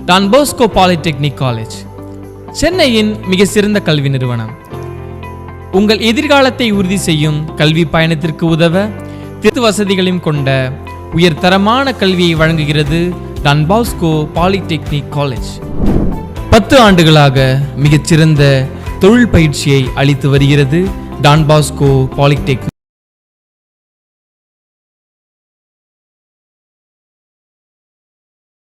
Don Bosco polytechnic college சென்னையின் மிக சிறந்த கல்வி நிறுவனம். உங்கள் எதிர்காலத்தை உறுதி செய்யும் கல்வி பயணத்திற்கு உதவ திரு வசதிகளையும் கொண்ட உயர்தரமான கல்வியை வழங்குகிறது டான் பாஸ்கோ பாலிடெக்னிக் காலேஜ். 10 ஆண்டுகளாக மிகச்சிறந்த தொழில் பயிற்சியை அளித்து வருகிறது டான் பாஸ்கோ பாலிடெக்னிக்.